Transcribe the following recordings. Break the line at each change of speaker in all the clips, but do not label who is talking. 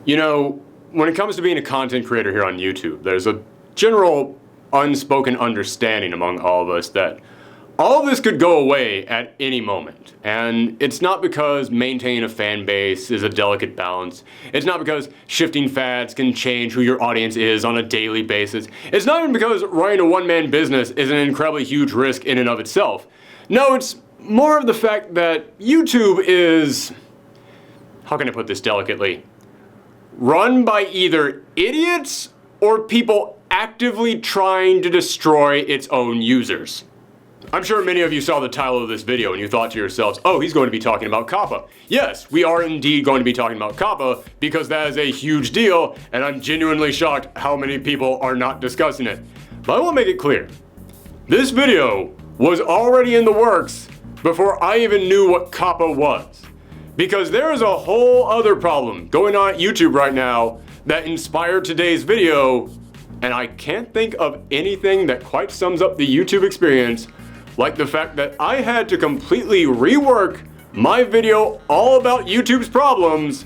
You know, when it comes to being a content creator here on YouTube, there's a general unspoken understanding among all of us that all of this could go away at any moment. And it's not because maintaining a fan base is a delicate balance. It's not because shifting fads can change who your audience is on a daily basis. It's not even because running a one-man business is an incredibly huge risk in and of itself. No, it's more of the fact that YouTube is, how can I put this delicately, run by either idiots or people actively trying to destroy its own users. I'm sure many of you saw the title of this video and you thought to yourselves, oh, he's going to be talking about COPPA. Yes, we are indeed going to be talking about COPPA because that is a huge deal, and I'm genuinely shocked how many people are not discussing it. But I will make it clear, this video was already in the works before I even knew what COPPA was. Because there is a whole other problem going on at YouTube right now that inspired today's video, and I can't think of anything that quite sums up the YouTube experience like the fact that I had to completely rework my video all about YouTube's problems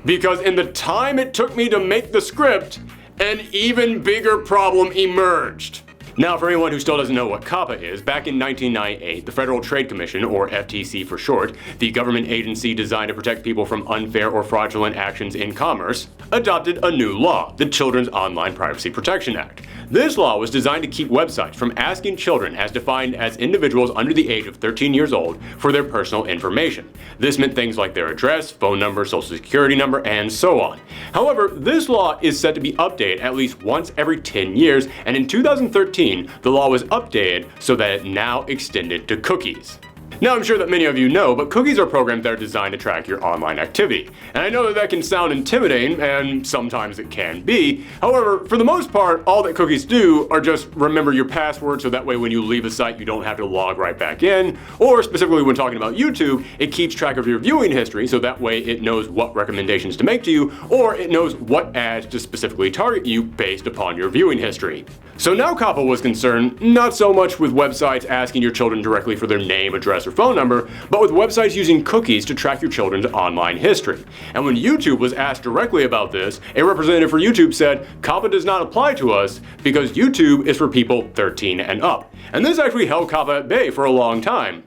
because in the time it took me to make the script, an even bigger problem emerged. Now, for anyone who still doesn't know what COPPA is, back in 1998, the Federal Trade Commission, or FTC for short, the government agency designed to protect people from unfair or fraudulent actions in commerce, adopted a new law, the Children's Online Privacy Protection Act. This law was designed to keep websites from asking children, as defined as individuals under the age of 13 years old, for their personal information. This meant things like their address, phone number, social security number, and so on. However, this law is set to be updated at least once every 10 years, and in 2013, the law was updated so that it now extended to cookies. Now, I'm sure that many of you know, but cookies are programs that are designed to track your online activity. And I know that that can sound intimidating, and sometimes it can be. However, for the most part, all that cookies do are just remember your password so that way when you leave a site you don't have to log right back in. Or specifically when talking about YouTube, it keeps track of your viewing history so that way it knows what recommendations to make to you, or it knows what ads to specifically target you based upon your viewing history. So now COPPA was concerned not so much with websites asking your children directly for their name, address, or phone number, but with websites using cookies to track your children's online history. And when YouTube was asked directly about this, a representative for YouTube said, COPPA does not apply to us because YouTube is for people 13 and up. And this actually held COPPA at bay for a long time,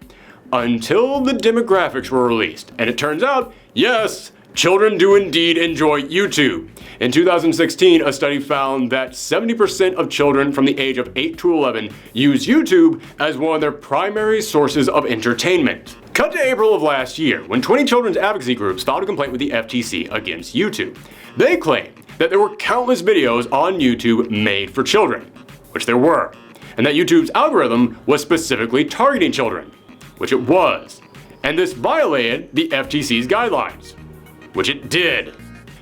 until the demographics were released. And it turns out, yes, children do indeed enjoy YouTube. In 2016, a study found that 70% of children from the age of 8 to 11 use YouTube as one of their primary sources of entertainment. Cut to April of last year, when 20 children's advocacy groups filed a complaint with the FTC against YouTube. They claimed that there were countless videos on YouTube made for children, which there were, and that YouTube's algorithm was specifically targeting children, which it was, and this violated the FTC's guidelines, which it did.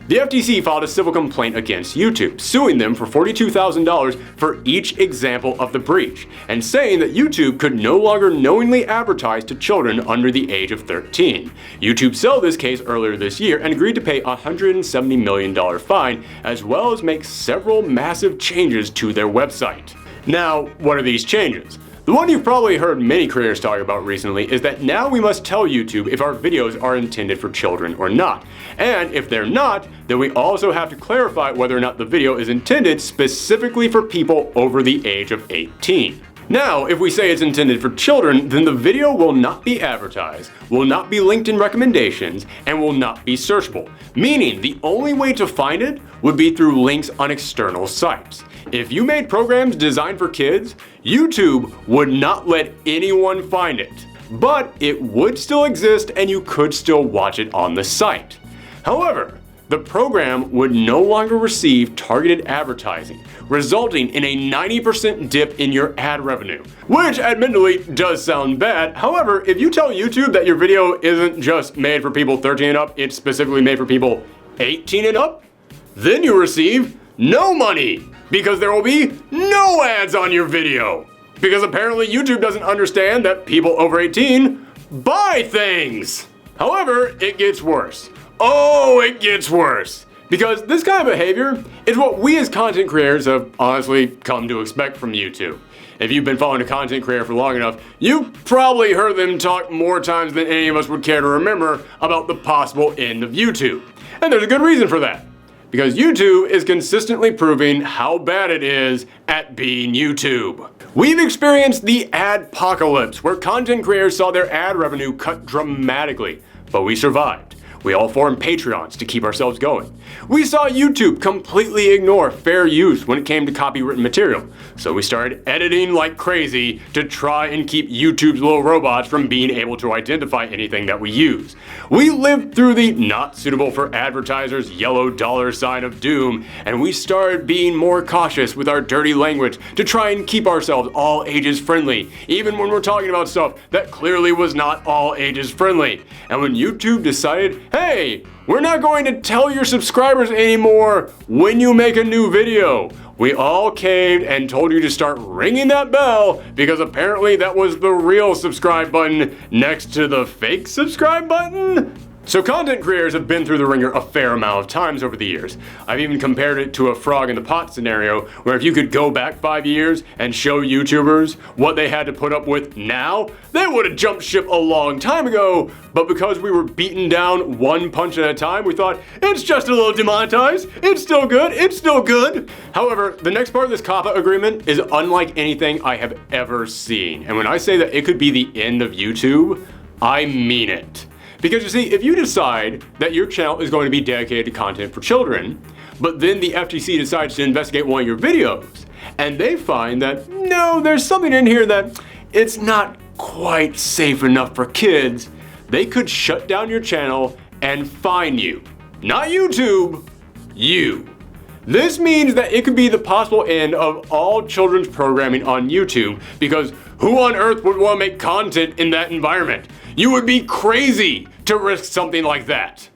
The FTC filed a civil complaint against YouTube, suing them for $42,000 for each example of the breach, and saying that YouTube could no longer knowingly advertise to children under the age of 13. YouTube settled this case earlier this year and agreed to pay a $170 million fine, as well as make several massive changes to their website. Now, what are these changes? The one you've probably heard many creators talk about recently is that now we must tell YouTube if our videos are intended for children or not. And if they're not, then we also have to clarify whether or not the video is intended specifically for people over the age of 18. Now, if we say it's intended for children, then the video will not be advertised, will not be linked in recommendations, and will not be searchable. Meaning, the only way to find it would be through links on external sites. If you made programs designed for kids, YouTube would not let anyone find it. But it would still exist and you could still watch it on the site. However, the program would no longer receive targeted advertising, resulting in a 90% dip in your ad revenue, which admittedly does sound bad. However, if you tell YouTube that your video isn't just made for people 13 and up, it's specifically made for people 18 and up, then you receive no money, because there will be no ads on your video. Because apparently YouTube doesn't understand that people over 18 buy things. However, it gets worse. Oh, it gets worse. Because this kind of behavior is what we as content creators have honestly come to expect from YouTube. If you've been following a content creator for long enough, you've probably heard them talk more times than any of us would care to remember about the possible end of YouTube. And there's a good reason for that. because YouTube is consistently proving how bad it is at being YouTube. We've experienced the adpocalypse, where content creators saw their ad revenue cut dramatically, but we survived. We all formed Patreons to keep ourselves going. We saw YouTube completely ignore fair use when it came to copywritten material, so we started editing like crazy to try and keep YouTube's little robots from being able to identify anything that we use. We lived through the not suitable for advertisers yellow dollar sign of doom, and we started being more cautious with our dirty language to try and keep ourselves all ages friendly, even when we're talking about stuff that clearly was not all ages friendly. And when YouTube decided, hey, we're not going to tell your subscribers anymore when you make a new video, we all caved and told you to start ringing that bell, because apparently that was the real subscribe button next to the fake subscribe button. So content creators have been through the ringer a fair amount of times over the years. I've even compared it to a frog in the pot scenario, where if you could go back 5 years and show YouTubers what they had to put up with now, they would have jumped ship a long time ago. But because we were beaten down one punch at a time, we thought, it's just a little demonetized, it's still good, it's still good. However, the next part of this COPPA agreement is unlike anything I have ever seen. And when I say that it could be the end of YouTube, I mean it. Because you see, if you decide that your channel is going to be dedicated to content for children, but then the FTC decides to investigate one of your videos, and they find that, no, there's something in here that it's not quite safe enough for kids, they could shut down your channel and fine you. Not YouTube, you. This means that it could be the possible end of all children's programming on YouTube, because who on earth would want to make content in that environment? You would be crazy to risk something like that.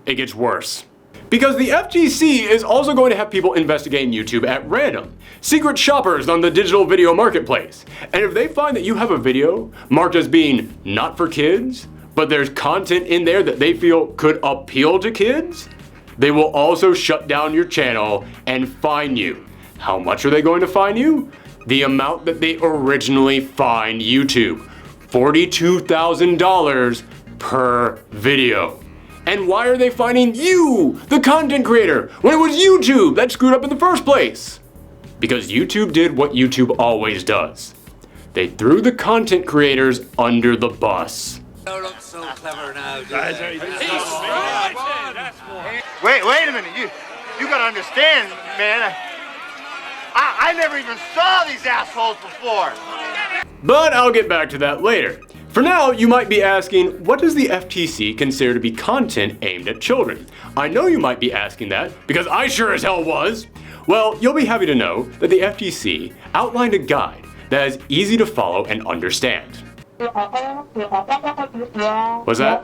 It gets worse. Because the FTC is also going to have people investigating YouTube at random, secret shoppers on the digital video marketplace. And if they find that you have a video marked as being not for kids, but there's content in there that they feel could appeal to kids, they will also shut down your channel and fine you. How much are they going to fine you? The amount that they originally fined YouTube. $42,000 per video. And why are they fining you, the content creator, when it was YouTube that screwed up in the first place? Because YouTube did what YouTube always does. They threw the content creators under the bus.
Don't look so clever now, do
Wait a minute, you gotta understand, man. I never even saw these assholes before.
But I'll get back to that later. For now, you might be asking, what does the FTC consider to be content aimed at children? I know you might be asking that, because I sure as hell was. Well, you'll be happy to know that the FTC outlined a guide that is easy to follow and understand. What's that?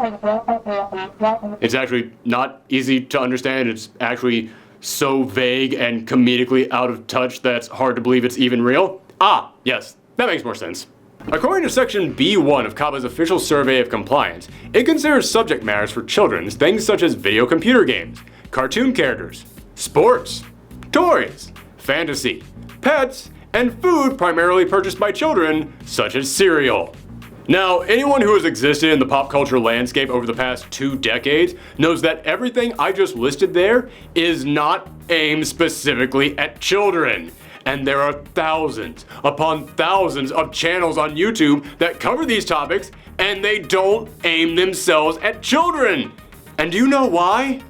It's actually not easy to understand. It's actually so vague and comedically out of touch that it's hard to believe it's even real. Ah, yes, that makes more sense. According to Section B1 of COPPA's official survey of compliance, it considers subject matters for children things such as video computer games, cartoon characters, sports, toys, fantasy, pets, and food primarily purchased by children, such as cereal. Now, anyone who has existed in the pop culture landscape over the past 2 decades knows that everything I just listed there is not aimed specifically at children. And there are thousands upon thousands of channels on YouTube that cover these topics, and they don't aim themselves at children. And do you know why?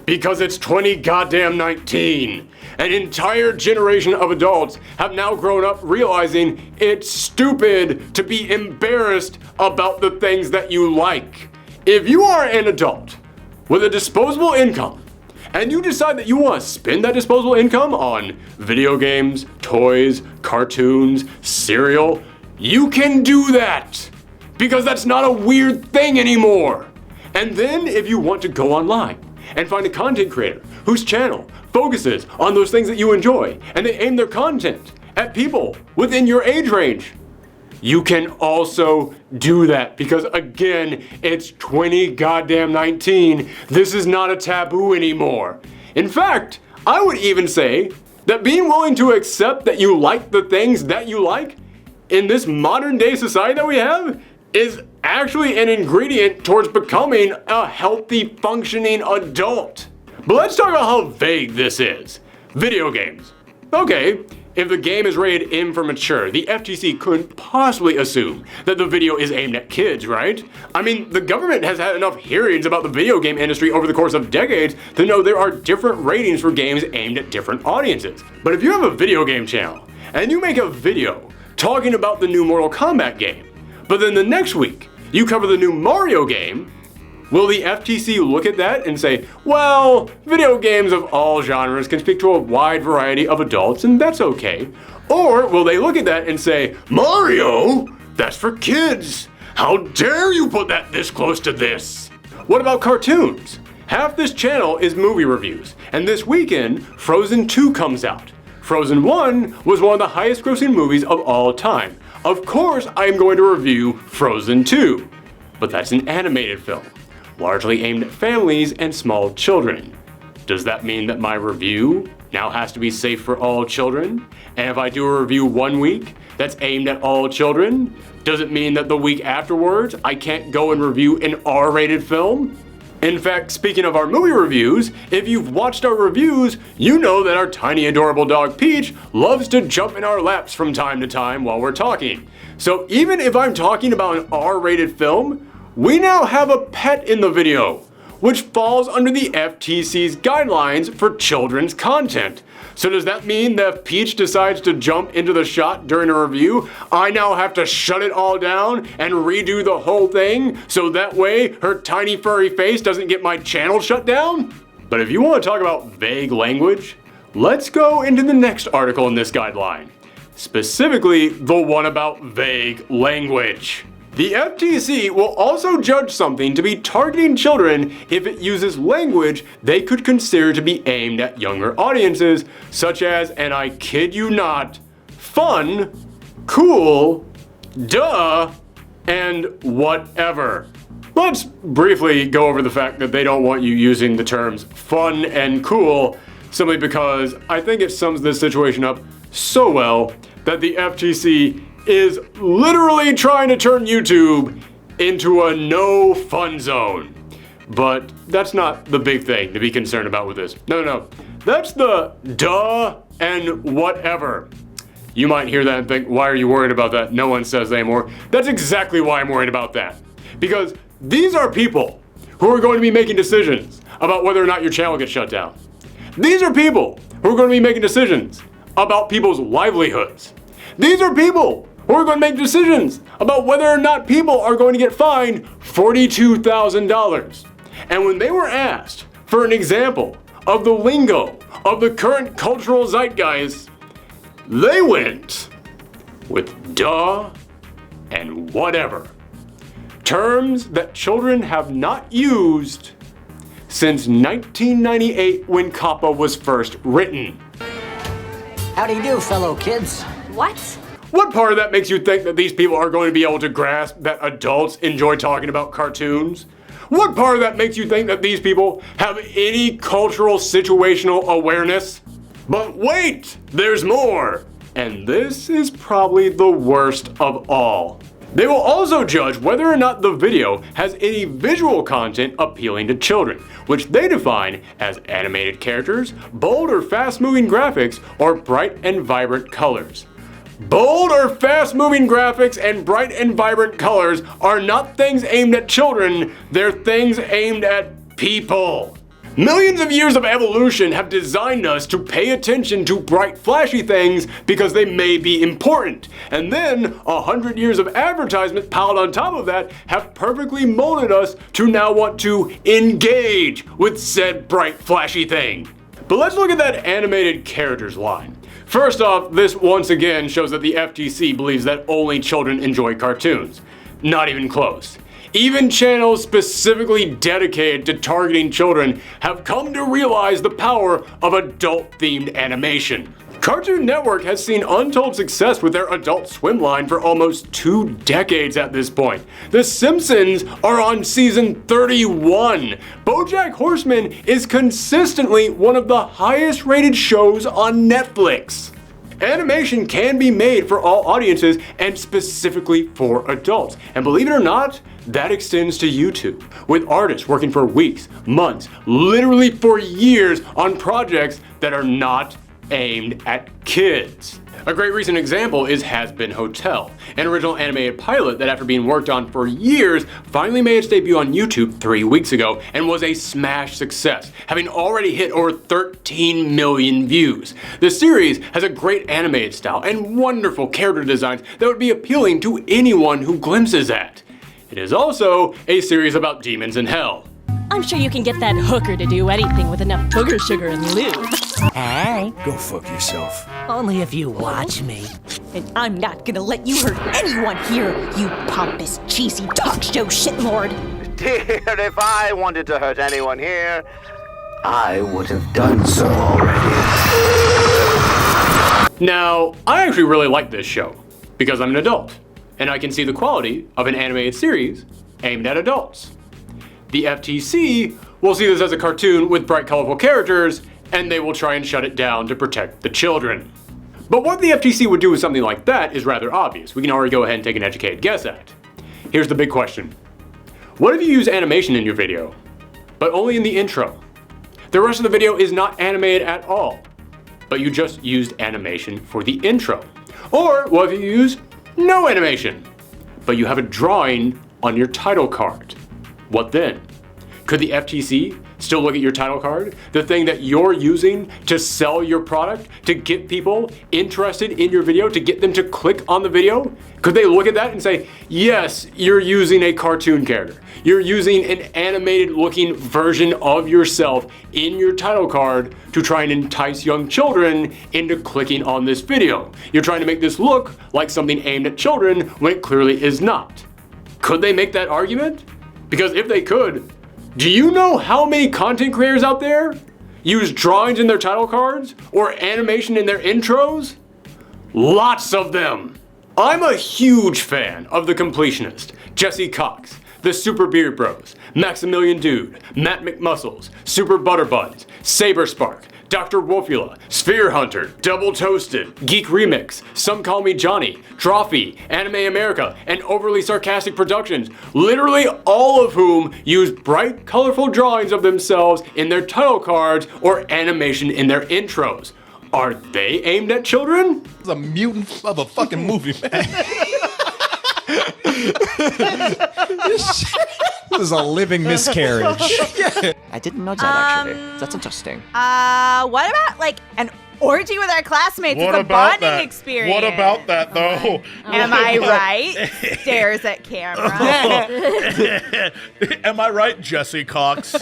Because it's 2019. An entire generation of adults have now grown up realizing it's stupid to be embarrassed about the things that you like. If you are an adult with a disposable income, and you decide that you want to spend that disposable income on video games, toys, cartoons, cereal, you can do that, because that's not a weird thing anymore. And then if you want to go online and find a content creator whose channel focuses on those things that you enjoy, and they aim their content at people within your age range, you can also do that, because again, it's 2019. This is not a taboo anymore. In fact, I would even say that being willing to accept that you like the things that you like in this modern day society that we have is actually an ingredient towards becoming a healthy, functioning adult. But let's talk about how vague this is. Video games. Okay, if the game is rated M for mature, the FTC couldn't possibly assume that the video is aimed at kids, right? I mean, the government has had enough hearings about the video game industry over the course of decades to know there are different ratings for games aimed at different audiences. But if you have a video game channel, and you make a video talking about the new Mortal Kombat game, but then the next week you cover the new Mario game, will the FTC look at that and say, well, video games of all genres can speak to a wide variety of adults and that's okay? Or will they look at that and say, Mario? That's for kids. How dare you put that this close to this? What about cartoons? Half this channel is movie reviews, and this weekend, Frozen 2 comes out. Frozen 1 was one of the highest grossing movies of all time. Of course, I am going to review Frozen 2, but that's an animated film, largely aimed at families and small children. Does that mean that my review now has to be safe for all children? And if I do a review 1 week that's aimed at all children, does it mean that the week afterwards I can't go and review an R-rated film? In fact, speaking of our movie reviews, if you've watched our reviews, you know that our tiny adorable dog Peach loves to jump in our laps from time to time while we're talking. So even if I'm talking about an R-rated film, we now have a pet in the video, which falls under the FTC's guidelines for children's content. So does that mean that if Peach decides to jump into the shot during a review, I now have to shut it all down and redo the whole thing so that way her tiny furry face doesn't get my channel shut down? But if you want to talk about vague language, let's go into the next article in this guideline. Specifically, the one about vague language. The FTC will also judge something to be targeting children if it uses language they could consider to be aimed at younger audiences, such as, and I kid you not, fun, cool, duh, and whatever. Let's briefly go over the fact that they don't want you using the terms fun and cool, simply because I think it sums this situation up so well that the FTC is literally trying to turn YouTube into a no fun zone. But that's not the big thing to be concerned about with this. No. That's the duh and whatever. You might hear that and think, why are you worried about that? No one says that anymore. That's exactly why I'm worried about that. Because these are people who are going to be making decisions about whether or not your channel gets shut down. These are people who are going to be making decisions about people's livelihoods. These are people who are going to make decisions about whether or not people are going to get fined $42,000. And when they were asked for an example of the lingo of the current cultural zeitgeist, they went with duh and whatever. Terms that children have not used since 1998 when COPPA was first written.
How do you do, fellow kids?
What?
What part of that makes you think that these people are going to be able to grasp that adults enjoy talking about cartoons? What part of that makes you think that these people have any cultural situational awareness? But wait, there's more! And this is probably the worst of all. They will also judge whether or not the video has any visual content appealing to children, which they define as animated characters, bold or fast-moving graphics, or bright and vibrant colors. Bold or fast-moving graphics and bright and vibrant colors are not things aimed at children, they're things aimed at people. Millions of years of evolution have designed us to pay attention to bright, flashy things because they may be important. And then 100 years of advertisement piled on top of that have perfectly molded us to now want to engage with said bright, flashy thing. But let's look at that animated characters line. First off, this once again shows that the FTC believes that only children enjoy cartoons. Not even close. Even channels specifically dedicated to targeting children have come to realize the power of adult-themed animation. Cartoon Network has seen untold success with their Adult Swim line for almost 2 decades at this point. The Simpsons are on season 31. BoJack Horseman is consistently one of the highest rated shows on Netflix. Animation can be made for all audiences and specifically for adults. And believe it or not, that extends to YouTube, with artists working for weeks, months, literally for years on projects that are not aimed at kids. A great recent example is Has Been Hotel, an original animated pilot that after being worked on for years, finally made its debut on YouTube 3 weeks ago and was a smash success, having already hit over 13 million views. The series has a great animated style and wonderful character designs that would be appealing to anyone who glimpses at. It is also a series about demons in hell.
I'm sure you can get that hooker to do anything with enough booger sugar and lube.
Hey,
Go fuck yourself.
only if you watch me.
And I'm not gonna let you hurt anyone here, you pompous, cheesy talk show shitlord.
Dear, if I wanted to hurt anyone here,
I would have done so already.
Now, I actually really like this show because I'm an adult and I can see the quality of an animated series aimed at adults. The FTC will see this as a cartoon with bright, colorful characters, and they will try and shut it down to protect the children. But what the FTC would do with something like that is rather obvious. We can already go ahead and take an educated guess at. Here's the big question. What if you use animation in your video, but only in the intro? The rest of the video is not animated at all, but you just used animation for the intro. Or what if you use no animation, but you have a drawing on your title card? What then? Could the FTC still look at your title card, the thing that you're using to sell your product, to get people interested in your video, to get them to click on the video? Could they look at that and say, yes, you're using a cartoon character. You're using an animated looking version of yourself in your title card to try and entice young children into clicking on this video. You're trying to make this look like something aimed at children when it clearly is not. Could they make that argument? Because if they could, do you know how many content creators out there use drawings in their title cards or animation in their intros? Lots of them. I'm a huge fan of The Completionist, Jesse Cox, The Super Beard Bros, Maximilian Dude, Matt McMuscles, Super Butterbuns, Saber Spark, Dr. Wolfula, Sphere Hunter, Double Toasted, Geek Remix, Some Call Me Johnny, Trophy, Anime America, and Overly Sarcastic Productions, literally all of whom use bright, colorful drawings of themselves in their title cards or animation in their intros. Are they aimed at children?
It's a mutant of a fucking movie, man. This is a living miscarriage.
I didn't know that actually. That's interesting.
What about like an orgy with our classmates?
What
It's a
about
bonding
that?
experience.
What about that, though?
Am I right? Stares at camera.
Am I right, Jesse Cox?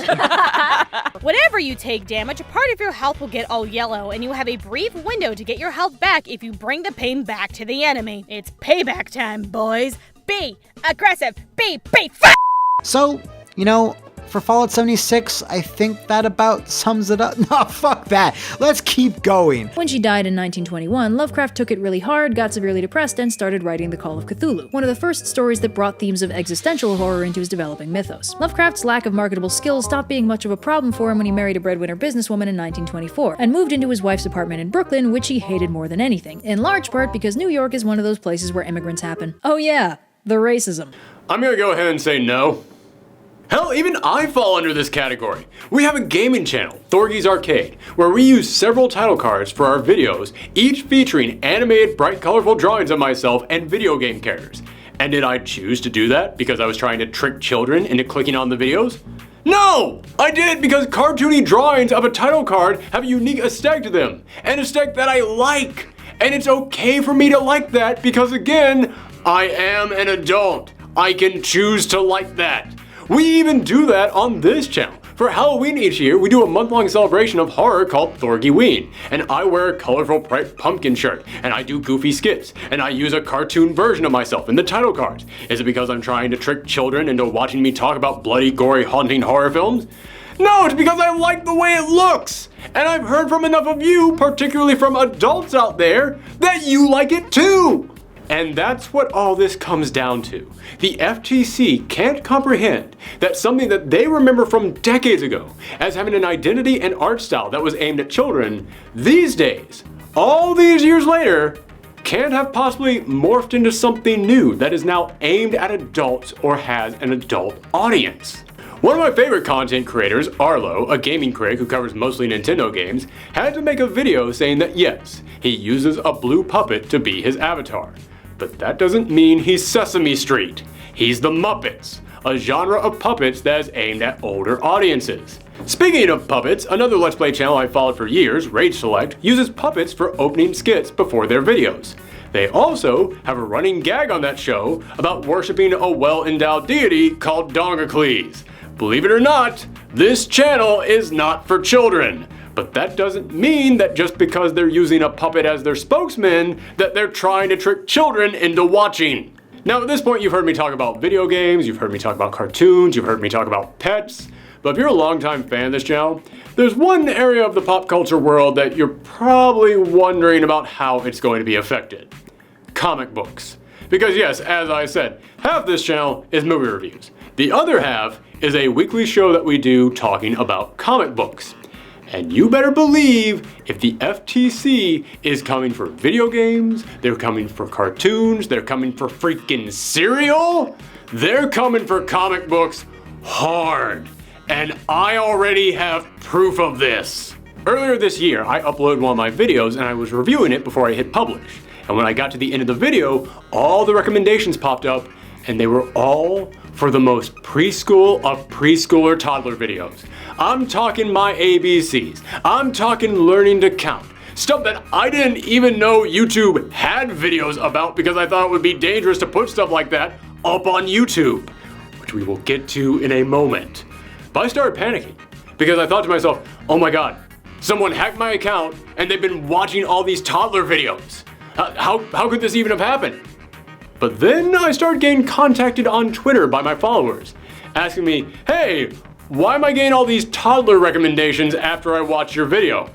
Whenever you take damage, a part of your health will get all yellow, and you have a brief window to get your health back if you bring the pain back to the enemy. It's payback time, boys. Be aggressive. Be f***.
So, you know, for Fallout 76, I think that about sums it up. No, fuck that. Let's keep going.
When she died in 1921, Lovecraft took it really hard, got severely depressed, and started writing The Call of Cthulhu, one of the first stories that brought themes of existential horror into his developing mythos. Lovecraft's lack of marketable skills stopped being much of a problem for him when he married a breadwinner businesswoman in 1924, and moved into his wife's apartment in Brooklyn, which he hated more than anything, in large part because New York is one of those places where immigrants happen. Oh yeah, the racism.
I'm gonna go ahead and say no. Hell, even I fall under this category. We have a gaming channel, Thorgy's Arcade, where we use several title cards for our videos, each featuring animated, bright, colorful drawings of myself and video game characters. And did I choose to do that because I was trying to trick children into clicking on the videos? No! I did it because cartoony drawings of a title card have a unique aesthetic to them, an aesthetic that I like. And it's okay for me to like that because, again, I am an adult. I can choose to like that. We even do that on this channel. For Halloween each year, we do a month-long celebration of horror called Thorgyween, and I wear a colorful bright pumpkin shirt, and I do goofy skits, and I use a cartoon version of myself in the title cards. Is it because I'm trying to trick children into watching me talk about bloody, gory, haunting horror films? No, it's because I like the way it looks! And I've heard from enough of you, particularly from adults out there, that you like it too! And that's what all this comes down to. The FTC can't comprehend that something that they remember from decades ago as having an identity and art style that was aimed at children, these days all these years later, can't have possibly morphed into something new that is now aimed at adults or has an adult audience. One of my favorite content creators, Arlo, a gaming critic who covers mostly Nintendo games, had to make a video saying that yes, he uses a blue puppet to be his avatar. But that doesn't mean he's Sesame Street. He's the Muppets, a genre of puppets that is aimed at older audiences. Speaking of puppets, another Let's Play channel I followed for years, Rage Select, uses puppets for opening skits before their videos. They also have a running gag on that show about worshipping a well-endowed deity called Dongacles. Believe it or not, this channel is not for children. But that doesn't mean that just because they're using a puppet as their spokesman, that they're trying to trick children into watching. Now at this point you've heard me talk about video games, you've heard me talk about cartoons, you've heard me talk about pets, but if you're a longtime fan of this channel, there's one area of the pop culture world that you're probably wondering about how it's going to be affected. Comic books. Because yes, as I said, half this channel is movie reviews. The other half is a weekly show that we do talking about comic books. And you better believe if the FTC is coming for video games, they're coming for cartoons, they're coming for freaking cereal, they're coming for comic books hard. And I already have proof of this. Earlier this year, I uploaded one of my videos and I was reviewing it before I hit publish. And when I got to the end of the video, all the recommendations popped up and they were all for the most preschool of preschooler toddler videos. I'm talking my ABCs. I'm talking learning to count. Stuff that I didn't even know YouTube had videos about because I thought it would be dangerous to put stuff like that up on YouTube, which we will get to in a moment. But I started panicking because I thought to myself, oh my God, someone hacked my account and they've been watching all these toddler videos. How could this even have happened? But then I started getting contacted on Twitter by my followers, asking me, hey, why am I getting all these toddler recommendations after I watch your video?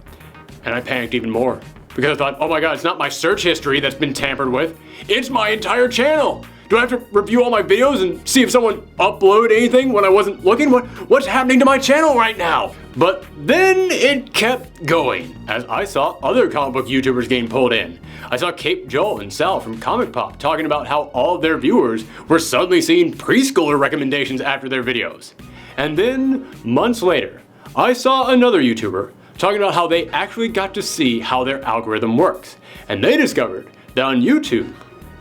And I panicked even more, because I thought, oh my God, it's not my search history that's been tampered with, it's my entire channel. Do I have to review all my videos and see if someone uploaded anything when I wasn't looking? What's happening to my channel right now? But then it kept going, as I saw other comic book YouTubers getting pulled in. I saw Cape Joel and Sal from Comic Pop talking about how all of their viewers were suddenly seeing preschooler recommendations after their videos. And then, months later, I saw another YouTuber talking about how they actually got to see how their algorithm works. And they discovered that on YouTube,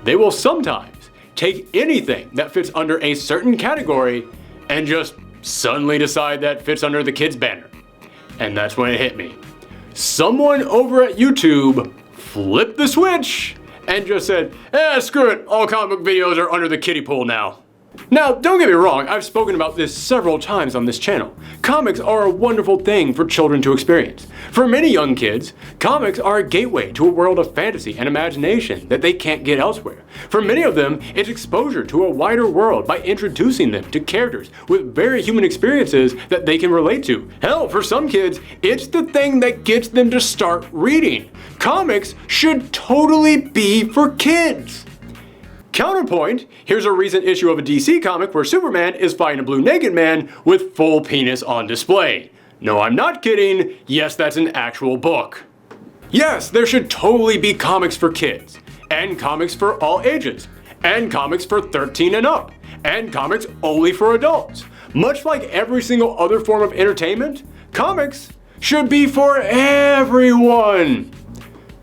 they will sometimes take anything that fits under a certain category and just suddenly decide that fits under the kids banner. And that's when it hit me. Someone over at YouTube flipped the switch and just said, screw it, all comic book videos are under the kiddie pool now. Now, don't get me wrong, I've spoken about this several times on this channel. Comics are a wonderful thing for children to experience. For many young kids, comics are a gateway to a world of fantasy and imagination that they can't get elsewhere. For many of them, it's exposure to a wider world by introducing them to characters with very human experiences that they can relate to. Hell, for some kids, it's the thing that gets them to start reading. Comics should totally be for kids. Counterpoint, here's a recent issue of a DC comic where Superman is fighting a blue naked man with full penis on display. No, I'm not kidding. Yes, that's an actual book. Yes, there should totally be comics for kids, and comics for all ages, and comics for 13 and up, and comics only for adults. Much like every single other form of entertainment, comics should be for everyone.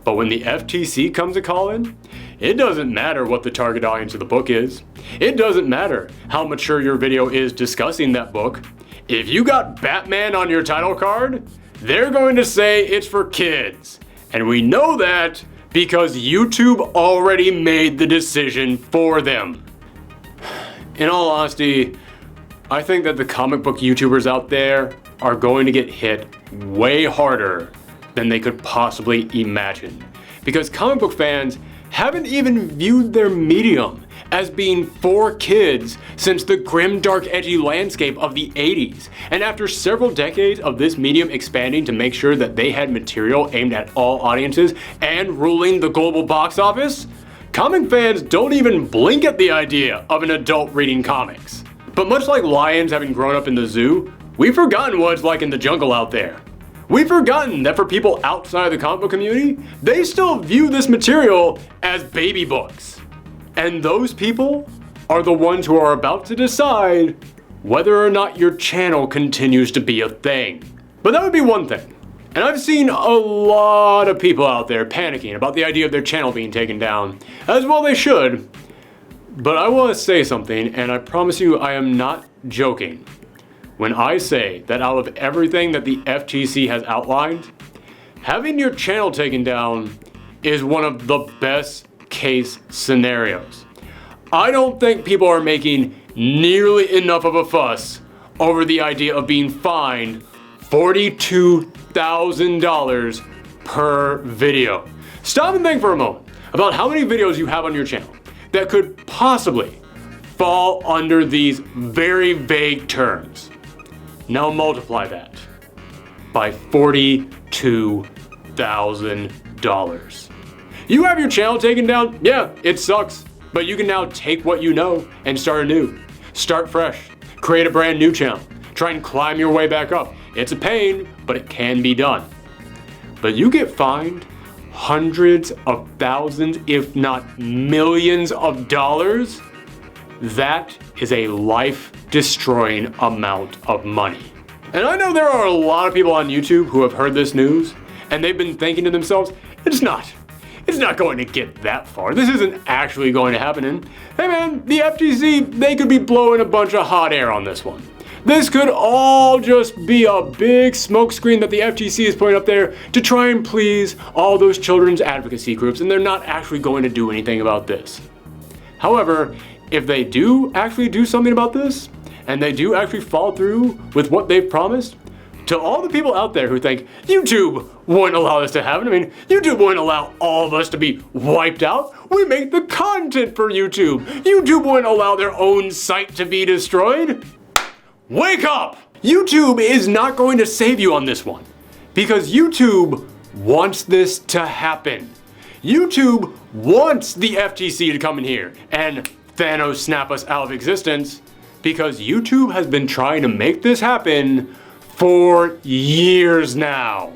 But when the FTC comes a calling, it doesn't matter what the target audience of the book is. It doesn't matter how mature your video is discussing that book. If you got Batman on your title card, they're going to say it's for kids. And we know that because YouTube already made the decision for them. In all honesty, I think that the comic book YouTubers out there are going to get hit way harder than they could possibly imagine. Because comic book fans haven't even viewed their medium as being for kids since the grim, dark, edgy landscape of the 80s. And after several decades of this medium expanding to make sure that they had material aimed at all audiences and ruling the global box office, comic fans don't even blink at the idea of an adult reading comics. But much like lions having grown up in the zoo, we've forgotten what it's like in the jungle out there. We've forgotten that for people outside the comic book community, they still view this material as baby books. And those people are the ones who are about to decide whether or not your channel continues to be a thing. But that would be one thing. And I've seen a lot of people out there panicking about the idea of their channel being taken down, as well they should. But I want to say something, and I promise you I am not joking when I say that out of everything that the FTC has outlined, having your channel taken down is one of the best case scenarios. I don't think people are making nearly enough of a fuss over the idea of being fined $42,000 per video. Stop and think for a moment about how many videos you have on your channel that could possibly fall under these very vague terms. Now multiply that by $42,000. You have your channel taken down? Yeah, it sucks. But you can now take what you know and start anew. Start fresh. Create a brand new channel. Try and climb your way back up. It's a pain, but it can be done. But you get fined hundreds of thousands, if not millions of dollars. That is a life-destroying amount of money. And I know there are a lot of people on YouTube who have heard this news, and they've been thinking to themselves, it's not going to get that far. This isn't actually going to happen. And hey man, the FTC, they could be blowing a bunch of hot air on this one. This could all just be a big smokescreen that the FTC is putting up there to try and please all those children's advocacy groups, and they're not actually going to do anything about this. However, if they do actually do something about this, and they do actually follow through with what they've promised, to all the people out there who think YouTube wouldn't allow this to happen, I mean, YouTube wouldn't allow all of us to be wiped out. We make the content for YouTube. YouTube wouldn't allow their own site to be destroyed. Wake up! YouTube is not going to save you on this one, because YouTube wants this to happen. YouTube wants the FTC to come in here and Thanos snap us out of existence, because YouTube has been trying to make this happen for years now.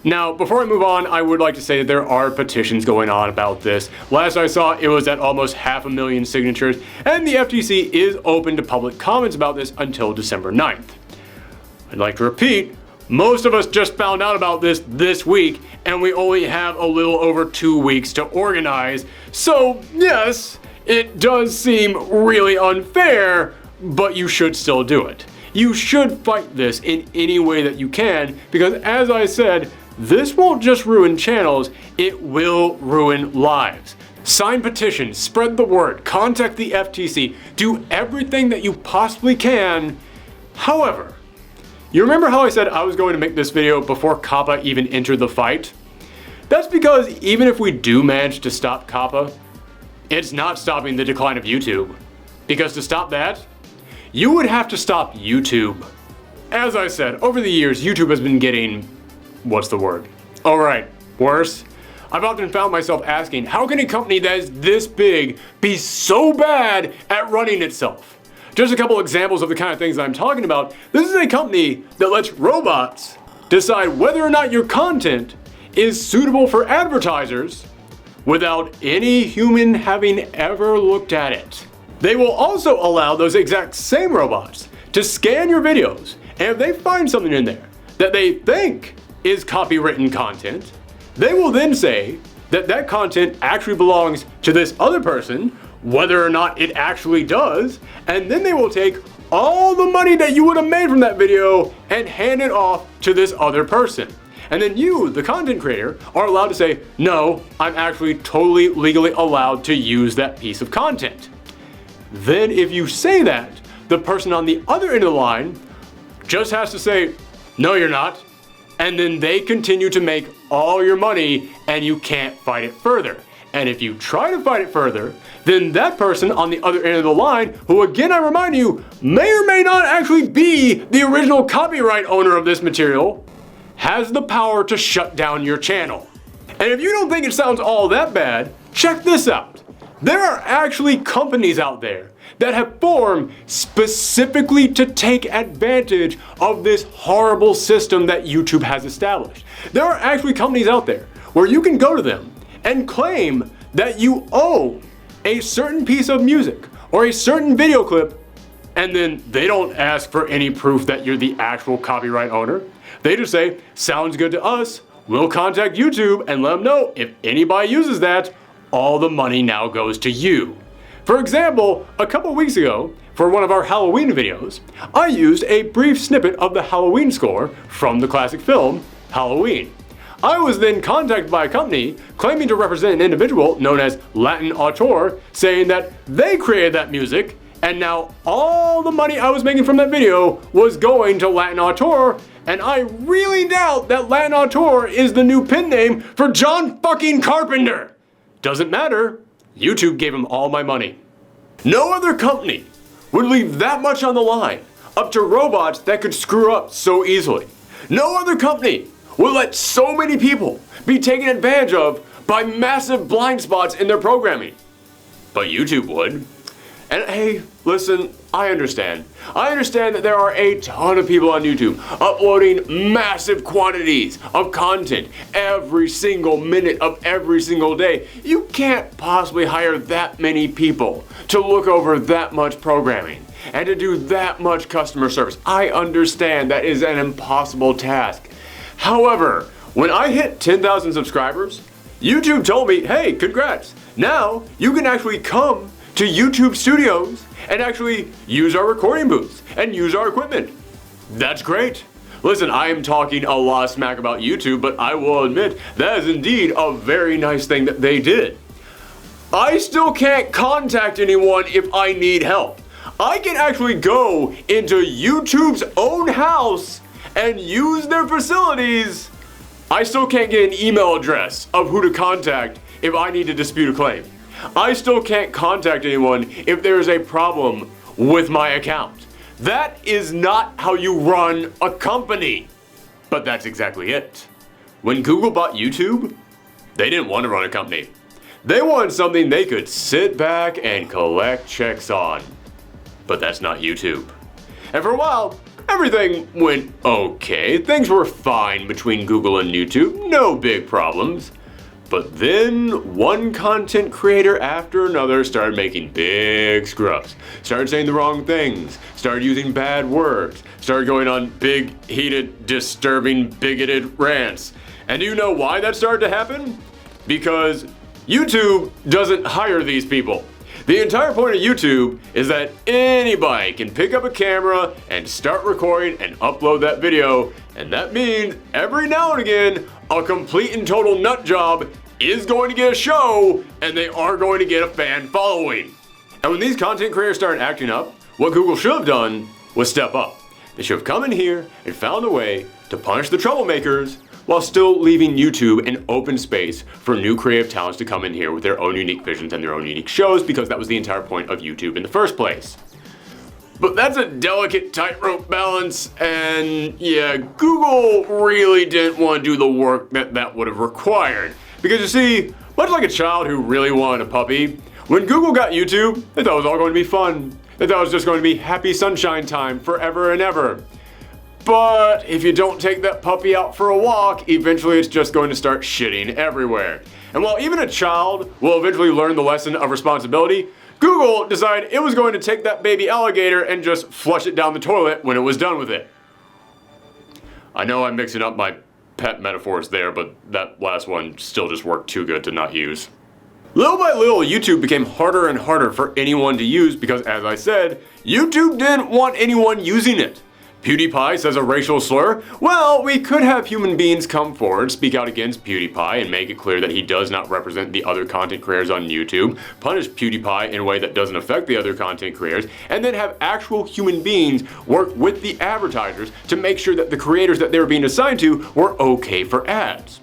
Now, before I move on, I would like to say that there are petitions going on about this. Last I saw, it was at almost 500,000 signatures, and the FTC is open to public comments about this until December 9th. I'd like to repeat, most of us just found out about this week, and we only have a little over 2 weeks to organize. So yes, it does seem really unfair, but you should still do it. You should fight this in any way that you can, because as I said, this won't just ruin channels, it will ruin lives. Sign petitions, spread the word, contact the FTC, do everything that you possibly can. However, you remember how I said I was going to make this video before COPPA even entered the fight? That's because even if we do manage to stop COPPA, it's not stopping the decline of YouTube. Because to stop that, you would have to stop YouTube. As I said, over the years, YouTube has been getting, what's the word? Oh right, worse. I've often found myself asking, how can a company that is this big be so bad at running itself? Just a couple examples of the kind of things that I'm talking about. This is a company that lets robots decide whether or not your content is suitable for advertisers without any human having ever looked at it. They will also allow those exact same robots to scan your videos, and if they find something in there that they think is copywritten content, they will then say that that content actually belongs to this other person, whether or not it actually does, and then they will take all the money that you would have made from that video and hand it off to this other person. And then you, the content creator, are allowed to say, no, I'm actually totally legally allowed to use that piece of content. Then if you say that, the person on the other end of the line just has to say, no you're not, and then they continue to make all your money and you can't fight it further. And if you try to fight it further, then that person on the other end of the line, who again I remind you, may or may not actually be the original copyright owner of this material, has the power to shut down your channel. And if you don't think it sounds all that bad, check this out. There are actually companies out there that have formed specifically to take advantage of this horrible system that YouTube has established. There are actually companies out there where you can go to them and claim that you own a certain piece of music or a certain video clip, and then they don't ask for any proof that you're the actual copyright owner. They just say, sounds good to us, we'll contact YouTube and let them know if anybody uses that, all the money now goes to you. For example, a couple weeks ago, for one of our Halloween videos, I used a brief snippet of the Halloween score from the classic film, Halloween. I was then contacted by a company claiming to represent an individual known as Latin Auteur, saying that they created that music, and now all the money I was making from that video was going to Latin Auteur, and I really doubt that Latin Auteur is the new pen name for John fucking Carpenter. Doesn't matter, YouTube gave him all my money. No other company would leave that much on the line up to robots that could screw up so easily. No other company would let so many people be taken advantage of by massive blind spots in their programming. But YouTube would. And hey, listen, I understand. I understand that there are a ton of people on YouTube uploading massive quantities of content every single minute of every single day. You can't possibly hire that many people to look over that much programming and to do that much customer service. I understand that is an impossible task. However, when I hit 10,000 subscribers, YouTube told me, hey, congrats. Now you can actually come to YouTube Studios and actually use our recording booths and use our equipment. That's great. Listen, I am talking a lot of smack about YouTube, but I will admit that is indeed a very nice thing that they did. I still can't contact anyone if I need help. I can actually go into YouTube's own house and use their facilities. I still can't get an email address of who to contact if I need to dispute a claim. I still can't contact anyone if there is a problem with my account. That is not how you run a company. But that's exactly it. When Google bought YouTube, they didn't want to run a company. They wanted something they could sit back and collect checks on. But that's not YouTube. And for a while, everything went okay. Things were fine between Google and YouTube, no big problems. But then one content creator after another started making big screw-ups, started saying the wrong things, started using bad words, started going on big, heated, disturbing, bigoted rants. And do you know why that started to happen? Because YouTube doesn't hire these people. The entire point of YouTube is that anybody can pick up a camera and start recording and upload that video, and that means every now and again, a complete and total nut job is going to get a show, and they are going to get a fan following. And when these content creators started acting up, what Google should have done was step up. They should have come in here and found a way to punish the troublemakers while still leaving YouTube an open space for new creative talents to come in here with their own unique visions and their own unique shows, because that was the entire point of YouTube in the first place. But that's a delicate tightrope balance, and yeah, Google really didn't want to do the work that would have required. Because you see, much like a child who really wanted a puppy, when Google got YouTube, they thought it was all going to be fun. They thought it was just going to be happy sunshine time forever and ever. But if you don't take that puppy out for a walk, eventually it's just going to start shitting everywhere. And while even a child will eventually learn the lesson of responsibility, Google decided it was going to take that baby alligator and just flush it down the toilet when it was done with it. I know I'm mixing up my pet metaphors there, but that last one still just worked too good to not use. Little by little, YouTube became harder and harder for anyone to use because, as I said, YouTube didn't want anyone using it. PewDiePie says a racial slur. Well, we could have human beings come forward, speak out against PewDiePie, and make it clear that he does not represent the other content creators on YouTube, punish PewDiePie in a way that doesn't affect the other content creators, and then have actual human beings work with the advertisers to make sure that the creators that they were being assigned to were okay for ads.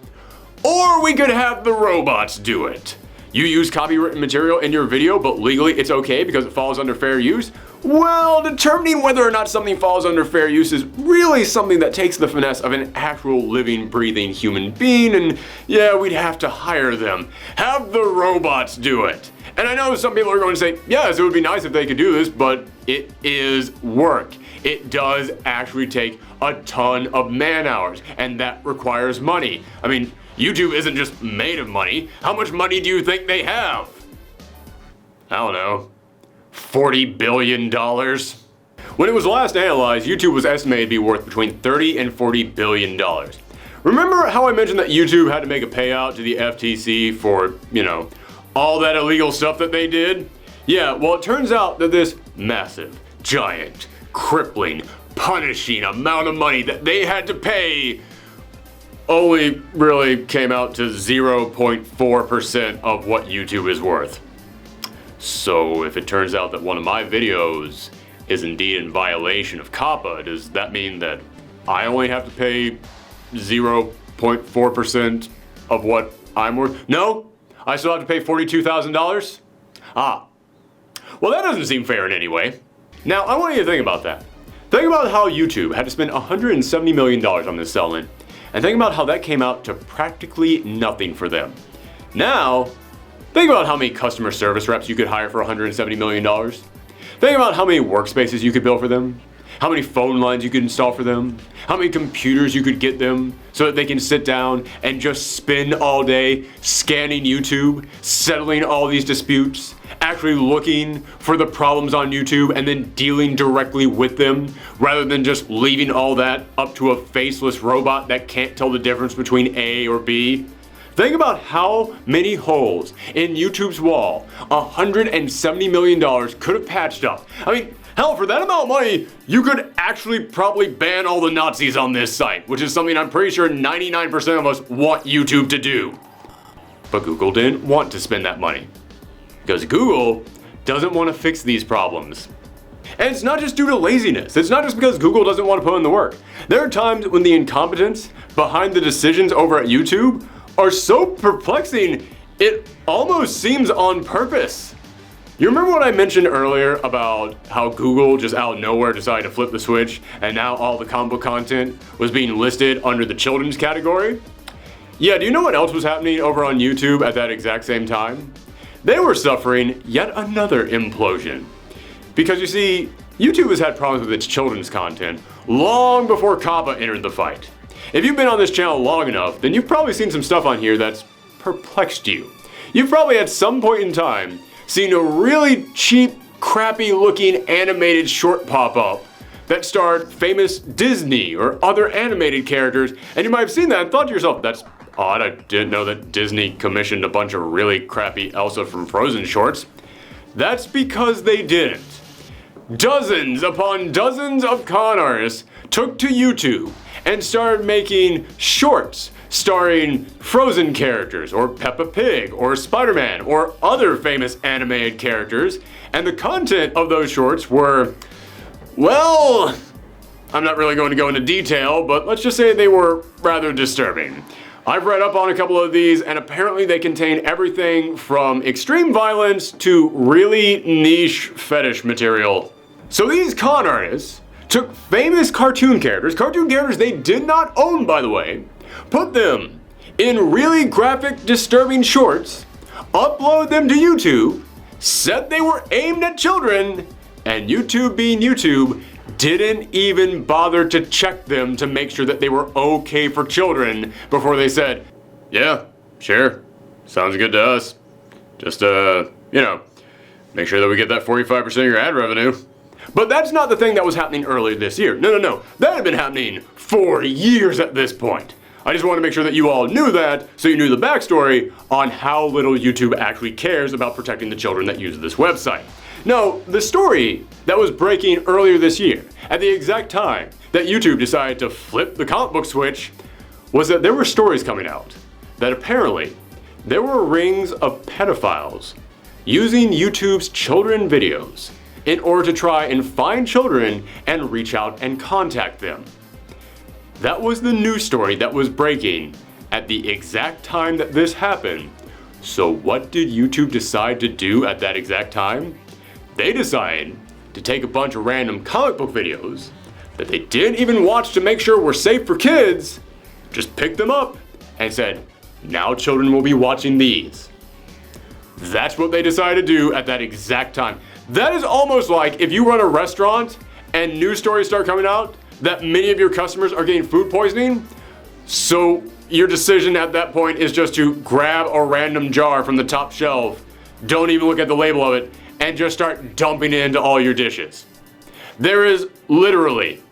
Or we could have the robots do it. You use copywritten material in your video, but legally it's okay because it falls under fair use? Well, determining whether or not something falls under fair use is really something that takes the finesse of an actual living, breathing human being, and yeah, we'd have to hire them. Have the robots do it. And I know some people are going to say, yes, it would be nice if they could do this, but it is work. It does actually take a ton of man hours, and that requires money. I mean, YouTube isn't just made of money. How much money do you think they have? I don't know, $40 billion? When it was last analyzed, YouTube was estimated to be worth between $30 and $40 billion. Remember how I mentioned that YouTube had to make a payout to the FTC for, all that illegal stuff that they did? Yeah, well, it turns out that this massive, giant, crippling, punishing amount of money that they had to pay only really came out to 0.4% of what YouTube is worth. So if it turns out that one of my videos is indeed in violation of COPPA, does that mean that I only have to pay 0.4% of what I'm worth? No? I still have to pay $42,000? Ah. Well, that doesn't seem fair in any way. Now, I want you to think about that. Think about how YouTube had to spend $170 million on this settlement, and think about how that came out to practically nothing for them. Now, think about how many customer service reps you could hire for $170 million. Think about how many workspaces you could build for them, how many phone lines you could install for them, how many computers you could get them so that they can sit down and just spend all day scanning YouTube, settling all these disputes, actually looking for the problems on YouTube and then dealing directly with them, rather than just leaving all that up to a faceless robot that can't tell the difference between A or B. Think about how many holes in YouTube's wall $170 million could have patched up. I mean, hell, for that amount of money, you could actually probably ban all the Nazis on this site, which is something I'm pretty sure 99% of us want YouTube to do. But Google didn't want to spend that money, because Google doesn't want to fix these problems. And it's not just due to laziness. It's not just because Google doesn't want to put in the work. There are times when the incompetence behind the decisions over at YouTube are so perplexing, it almost seems on purpose. You remember what I mentioned earlier about how Google just out of nowhere decided to flip the switch, and now all the comic book content was being listed under the children's category? Yeah, do you know what else was happening over on YouTube at that exact same time? They were suffering yet another implosion. Because you see, YouTube has had problems with its children's content long before COPPA entered the fight. If you've been on this channel long enough, then you've probably seen some stuff on here that's perplexed you. You've probably at some point in time seen a really cheap, crappy looking animated short pop up that starred famous Disney or other animated characters, and you might have seen that and thought to yourself, that's odd, I didn't know that Disney commissioned a bunch of really crappy Elsa from Frozen shorts. That's because they didn't. Dozens upon dozens of con artists took to YouTube and started making shorts starring Frozen characters, or Peppa Pig, or Spider-Man, or other famous animated characters, and the content of those shorts were, well, I'm not really going to go into detail, but let's just say they were rather disturbing. I've read up on a couple of these, and apparently they contain everything from extreme violence to really niche fetish material. So these con artists took famous cartoon characters they did not own, by the way, put them in really graphic, disturbing shorts, upload them to YouTube, said they were aimed at children, and YouTube being YouTube, didn't even bother to check them to make sure that they were okay for children before they said, yeah, sure, sounds good to us. Just, make sure that we get that 45% of your ad revenue. But that's not the thing that was happening earlier this year. No. That had been happening for years at this point. I just want to make sure that you all knew that, so you knew the backstory on how little YouTube actually cares about protecting the children that use this website. No, the story that was breaking earlier this year, at the exact time that YouTube decided to flip the comic book switch, was that there were stories coming out that apparently there were rings of pedophiles using YouTube's children videos in order to try and find children and reach out and contact them. That was the news story that was breaking at the exact time that this happened. So what did YouTube decide to do at that exact time? They decided to take a bunch of random comic book videos that they didn't even watch to make sure were safe for kids, just picked them up and said, now children will be watching these. That's what they decided to do at that exact time. That is almost like if you run a restaurant and news stories start coming out that many of your customers are getting food poisoning. So your decision at that point is just to grab a random jar from the top shelf, don't even look at the label of it, and just start dumping it into all your dishes. There is literally,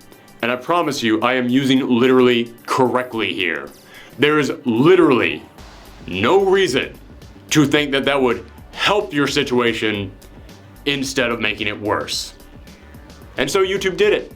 and I promise you I am using literally correctly here, there is literally no reason to think that that would help your situation instead of making it worse. And so YouTube did it.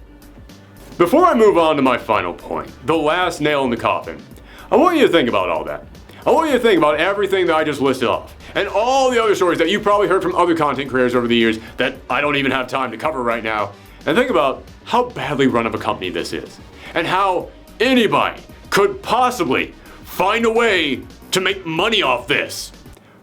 Before I move on to my final point, the last nail in the coffin, I want you to think about all that. I want you to think about everything that I just listed off and all the other stories that you probably heard from other content creators over the years that I don't even have time to cover right now. And think about how badly run of a company this is and how anybody could possibly find a way to make money off this.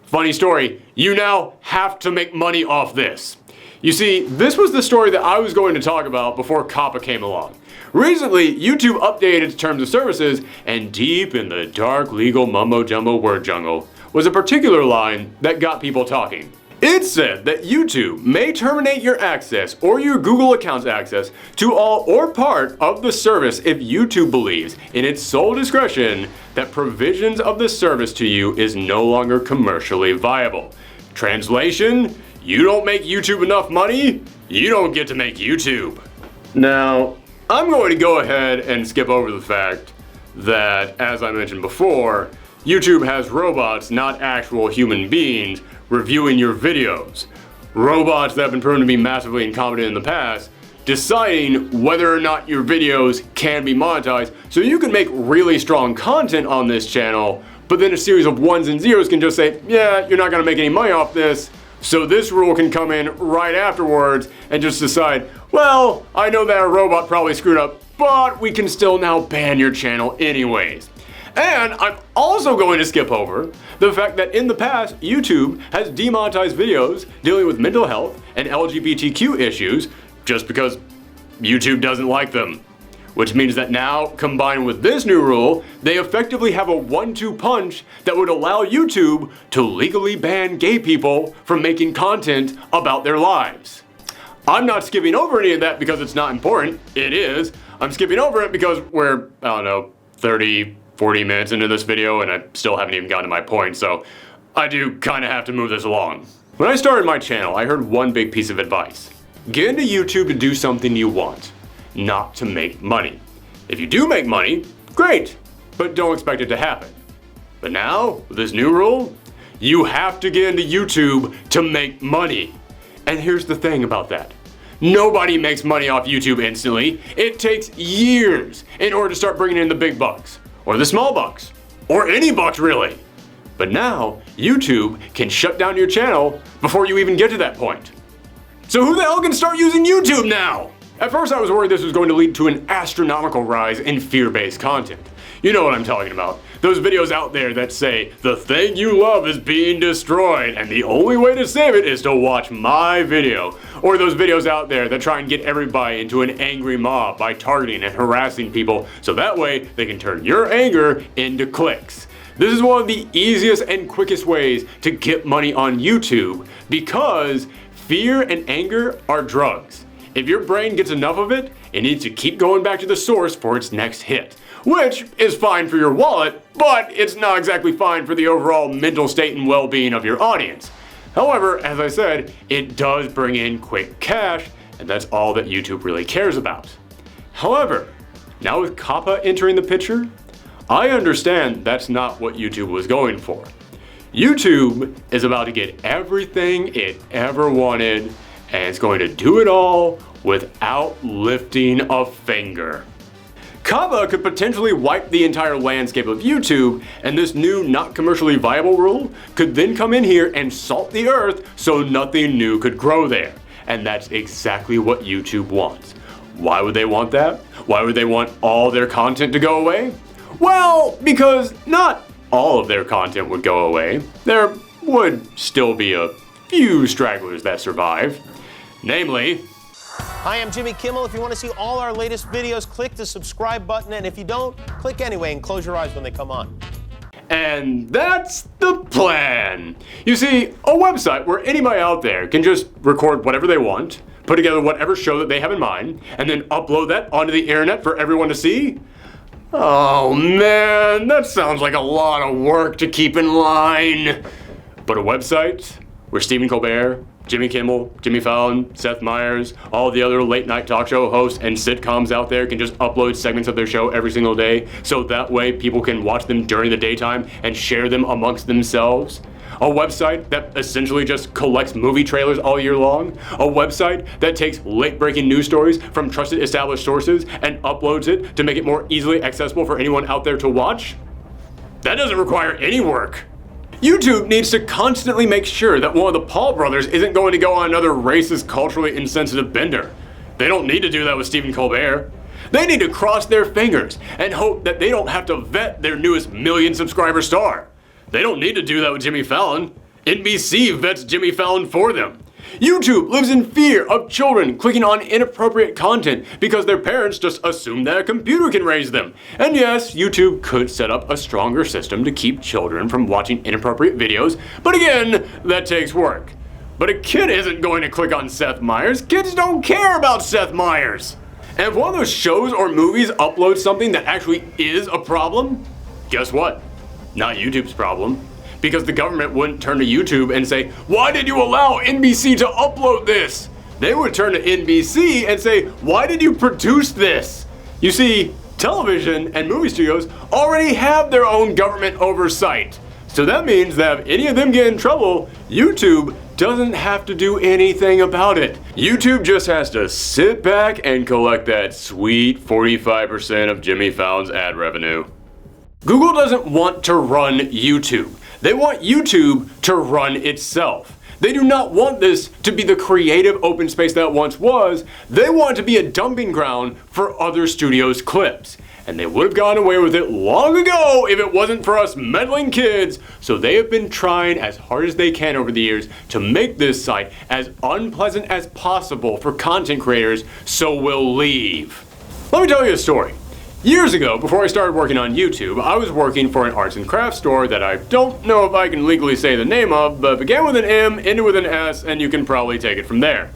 Funny story, you now have to make money off this. You see, this was the story that I was going to talk about before COPPA came along. Recently, YouTube updated its terms of services, and deep in the dark legal mumbo-jumbo word jungle was a particular line that got people talking. It said that YouTube may terminate your access or your Google account's access to all or part of the service if YouTube believes, in its sole discretion, that provisions of the service to you is no longer commercially viable. Translation, you don't make YouTube enough money, you don't get to make YouTube. Now, I'm going to go ahead and skip over the fact that, as I mentioned before, YouTube has robots, not actual human beings, reviewing your videos. Robots that have been proven to be massively incompetent in the past, deciding whether or not your videos can be monetized, so you can make really strong content on this channel, but then a series of ones and zeros can just say, yeah, you're not gonna make any money off this, so this rule can come in right afterwards and just decide, well, I know that a robot probably screwed up, but we can still now ban your channel anyways. And I'm also going to skip over the fact that in the past, YouTube has demonetized videos dealing with mental health and LGBTQ issues just because YouTube doesn't like them. Which means that now, combined with this new rule, they effectively have a 1-2 punch that would allow YouTube to legally ban gay people from making content about their lives. I'm not skipping over any of that because it's not important. It is. I'm skipping over it because we're, I don't know, 30, 40 minutes into this video and I still haven't even gotten to my point, so I do kind of have to move this along. When I started my channel, I heard one big piece of advice. Get into YouTube to do something you want, not to make money. If you do make money, great, but don't expect it to happen. But now, with this new rule, you have to get into YouTube to make money. And here's the thing about that. Nobody makes money off YouTube instantly. It takes years in order to start bringing in the big bucks. Or the small bucks, or any bucks really. But now, YouTube can shut down your channel before you even get to that point. So who the hell can start using YouTube now? At first I was worried this was going to lead to an astronomical rise in fear-based content. You know what I'm talking about. Those videos out there that say, the thing you love is being destroyed, and the only way to save it is to watch my video. Or those videos out there that try and get everybody into an angry mob by targeting and harassing people, so that way they can turn your anger into clicks. This is one of the easiest and quickest ways to get money on YouTube because fear and anger are drugs. If your brain gets enough of it, it needs to keep going back to the source for its next hit. Which is fine for your wallet, but it's not exactly fine for the overall mental state and well-being of your audience. However, as I said, it does bring in quick cash, and that's all that YouTube really cares about. However, now with COPPA entering the picture, I understand that's not what YouTube was going for. YouTube is about to get everything it ever wanted, and it's going to do it all without lifting a finger. COPPA could potentially wipe the entire landscape of YouTube, and this new not commercially viable rule could then come in here and salt the earth so nothing new could grow there. And that's exactly what YouTube wants. Why would they want that? Why would they want all their content to go away? Well, because not all of their content would go away. There would still be a few stragglers that survive. Namely,
hi, I'm Jimmy Kimmel. If you want to see all our latest videos, click the subscribe button, and if you don't, click anyway and close your eyes when they come on.
And that's the plan. You see, a website where anybody out there can just record whatever they want, put together whatever show that they have in mind, and then upload that onto the internet for everyone to see? Oh man, that sounds like a lot of work to keep in line. But a website where Stephen Colbert, Jimmy Kimmel, Jimmy Fallon, Seth Meyers, all the other late night talk show hosts and sitcoms out there can just upload segments of their show every single day, so that way people can watch them during the daytime and share them amongst themselves. A website that essentially just collects movie trailers all year long. A website that takes late-breaking news stories from trusted established sources and uploads it to make it more easily accessible for anyone out there to watch. That doesn't require any work. YouTube needs to constantly make sure that one of the Paul brothers isn't going to go on another racist, culturally insensitive bender. They don't need to do that with Stephen Colbert. They need to cross their fingers and hope that they don't have to vet their newest million-subscriber star. They don't need to do that with Jimmy Fallon. NBC vets Jimmy Fallon for them. YouTube lives in fear of children clicking on inappropriate content because their parents just assume that a computer can raise them. And yes, YouTube could set up a stronger system to keep children from watching inappropriate videos, but again, that takes work. But a kid isn't going to click on Seth Meyers. Kids don't care about Seth Meyers. And if one of those shows or movies uploads something that actually is a problem, guess what? Not YouTube's problem. Because the government wouldn't turn to YouTube and say, "Why did you allow NBC to upload this?" They would turn to NBC and say, "Why did you produce this?" You see, television and movie studios already have their own government oversight. So that means that if any of them get in trouble, YouTube doesn't have to do anything about it. YouTube just has to sit back and collect that sweet 45% of Jimmy Fallon's ad revenue. Google doesn't want to run YouTube. They want YouTube to run itself. They do not want this to be the creative open space that once was. They want it to be a dumping ground for other studios' clips. And they would have gotten away with it long ago if it wasn't for us meddling kids. So they have been trying as hard as they can over the years to make this site as unpleasant as possible for content creators, so we'll leave. Let me tell you a story. Years ago, before I started working on YouTube, I was working for an arts and crafts store that I don't know if I can legally say the name of, but began with an M, ended with an S, and you can probably take it from there.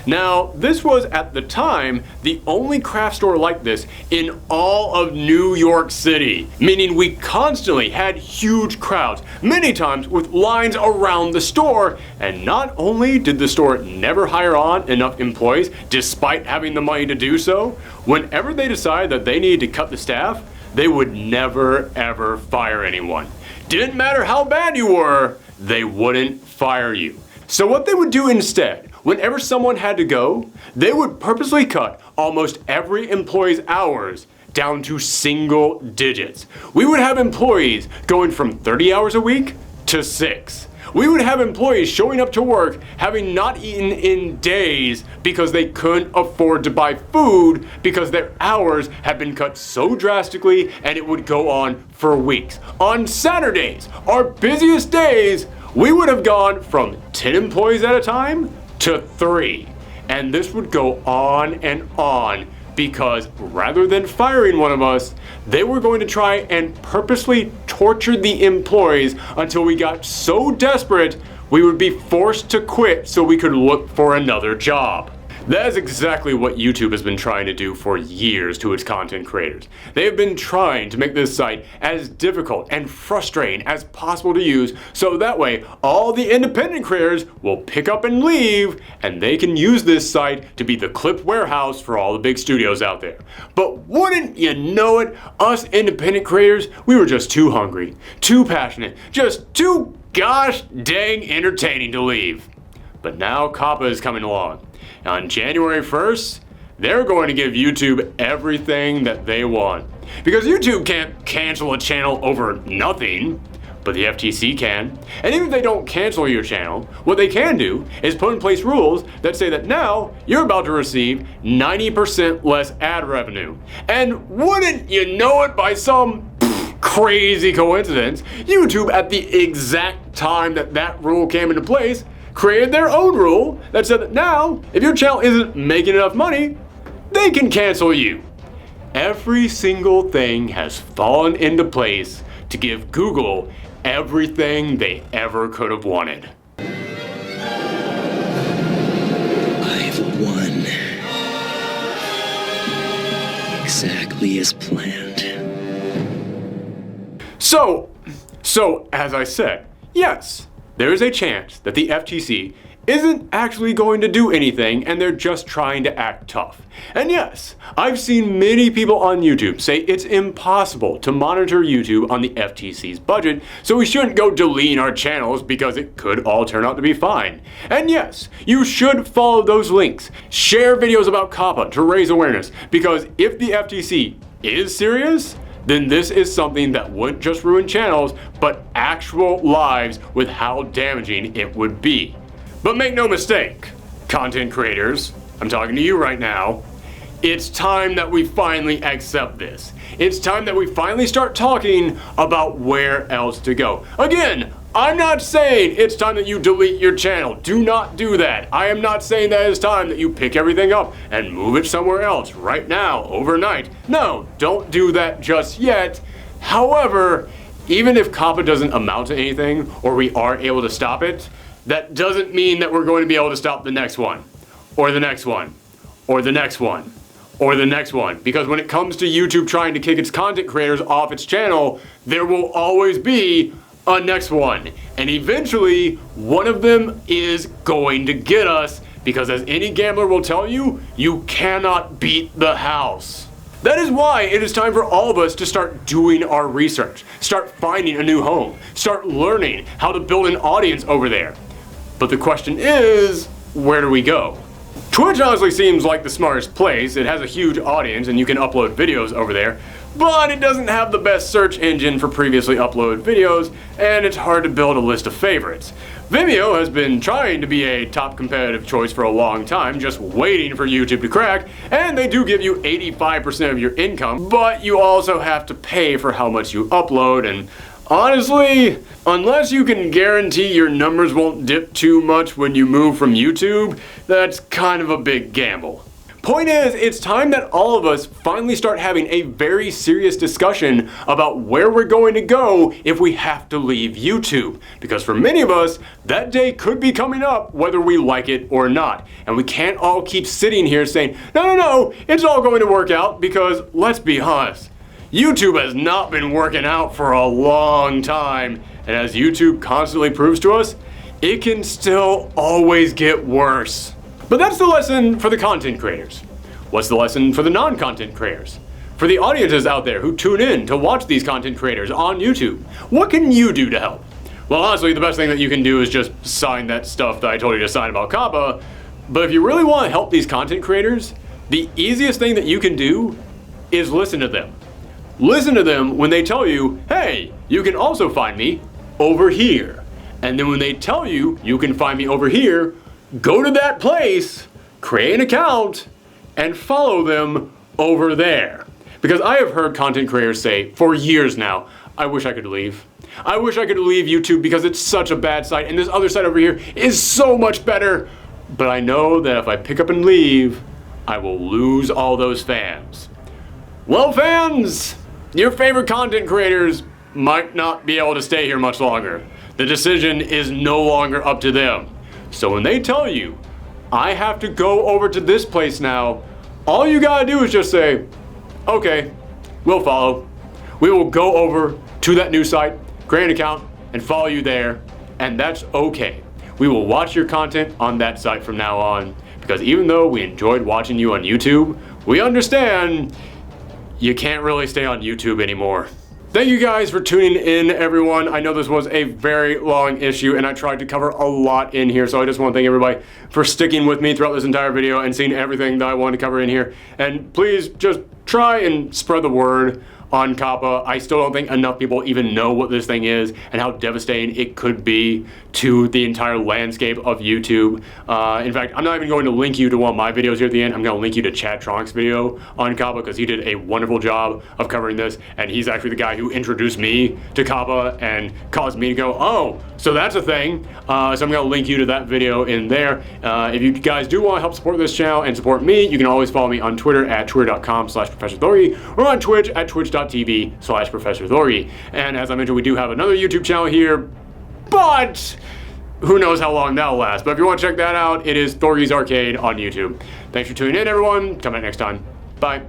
Now, this was at the time the only craft store like this in all of New York City, meaning we constantly had huge crowds, many times with lines around the store, and not only did the store never hire on enough employees despite having the money to do so, whenever they decided that they needed to cut the staff, they would never ever fire anyone. Didn't matter how bad you were, they wouldn't fire you. So what they would do instead, whenever someone had to go, they would purposely cut almost every employee's hours down to single digits. We would have employees going from 30 hours a week to 6. We would have employees showing up to work having not eaten in days because they couldn't afford to buy food because their hours had been cut so drastically, and it would go on for weeks. On Saturdays, our busiest days, we would have gone from 10 employees at a time to 3. And this would go on because rather than firing one of us, they were going to try and purposely torture the employees until we got so desperate we would be forced to quit so we could look for another job. That is exactly what YouTube has been trying to do for years to its content creators. They have been trying to make this site as difficult and frustrating as possible to use, so that way all the independent creators will pick up and leave, and they can use this site to be the clip warehouse for all the big studios out there. But wouldn't you know it, us independent creators, we were just too hungry, too passionate, just too gosh dang entertaining to leave. But now COPPA is coming along. On January 1st, they're going to give YouTube everything that they want. Because YouTube can't cancel a channel over nothing, but the FTC can. And even if they don't cancel your channel, what they can do is put in place rules that say that now you're about to receive 90% less ad revenue. And wouldn't you know it, by some crazy coincidence, YouTube at the exact time that that rule came into place created their own rule that said that now, if your channel isn't making enough money, they can cancel you. Every single thing has fallen into place to give Google everything they ever could have wanted.
I've won. Exactly as planned.
So as I said, yes, there is a chance that the FTC isn't actually going to do anything and they're just trying to act tough. And yes, I've seen many people on YouTube say it's impossible to monitor YouTube on the FTC's budget, so we shouldn't go deleting our channels because it could all turn out to be fine. And yes, you should follow those links. Share videos about COPPA to raise awareness, because if the FTC is serious, then this is something that wouldn't just ruin channels, but actual lives with how damaging it would be. But make no mistake, content creators, I'm talking to you right now, it's time that we finally accept this. It's time that we finally start talking about where else to go. Again, I'm not saying it's time that you delete your channel. Do not do that. I am not saying that it's time that you pick everything up and move it somewhere else right now, overnight. No, don't do that just yet. However, even if COPPA doesn't amount to anything, or we are able to stop it, that doesn't mean that we're going to be able to stop the next one, or the next one, or the next one, or the next one. Because when it comes to YouTube trying to kick its content creators off its channel, there will always be a next one. And eventually, one of them is going to get us, because as any gambler will tell you, you cannot beat the house. That is why it is time for all of us to start doing our research, start finding a new home, start learning how to build an audience over there. But the question is, where do we go? Twitch honestly seems like the smartest place. It has a huge audience and you can upload videos over there, but it doesn't have the best search engine for previously uploaded videos, and it's hard to build a list of favorites. Vimeo has been trying to be a top competitive choice for a long time, just waiting for YouTube to crack, and they do give you 85% of your income, but you also have to pay for how much you upload, and honestly, unless you can guarantee your numbers won't dip too much when you move from YouTube, that's kind of a big gamble. Point is, it's time that all of us finally start having a very serious discussion about where we're going to go if we have to leave YouTube. Because for many of us, that day could be coming up whether we like it or not. And we can't all keep sitting here saying, no, it's all going to work out, because let's be honest, YouTube has not been working out for a long time. And as YouTube constantly proves to us, it can still always get worse. But that's the lesson for the content creators. What's the lesson for the non-content creators? For the audiences out there who tune in to watch these content creators on YouTube, what can you do to help? Well, honestly, the best thing that you can do is just sign that stuff that I told you to sign about COPPA. But if you really want to help these content creators, the easiest thing that you can do is listen to them. Listen to them when they tell you, hey, you can also find me over here. And then when they tell you, you can find me over here, go to that place, create an account, and follow them over there. Because I have heard content creators say for years now, I wish I could leave. I wish I could leave YouTube because it's such a bad site, and this other site over here is so much better. But I know that if I pick up and leave, I will lose all those fans. Well, fans, your favorite content creators might not be able to stay here much longer. The decision is no longer up to them. So when they tell you, I have to go over to this place now, all you gotta do is just say, okay, we'll follow. We will go over to that new site, create an account, and follow you there, and that's okay. We will watch your content on that site from now on, because even though we enjoyed watching you on YouTube, we understand you can't really stay on YouTube anymore. Thank you guys for tuning in, everyone. I know this was a very long issue and I tried to cover a lot in here, so I just want to thank everybody for sticking with me throughout this entire video and seeing everything that I wanted to cover in here. And please just try and spread the word on COPPA. I still don't think enough people even know what this thing is and how devastating it could be to the entire landscape of YouTube. In fact, I'm not even going to link you to one of my videos here at the end. I'm going to link you to Chad Tronk's video on COPPA, because he did a wonderful job of covering this, and he's actually the guy who introduced me to COPPA and caused me to go, oh, So that's a thing. So I'm going to link you to that video in there. If you guys do want to help support this channel and support me, you can always follow me on Twitter at twitter.com/ProfessorThorgy or on Twitch at twitch.tv/ProfessorThorgy. And as I mentioned, we do have another YouTube channel here, but who knows how long that'll last. But if you want to check that out, it is Thorgy's Arcade on YouTube. Thanks for tuning in, everyone. Come back next time. Bye.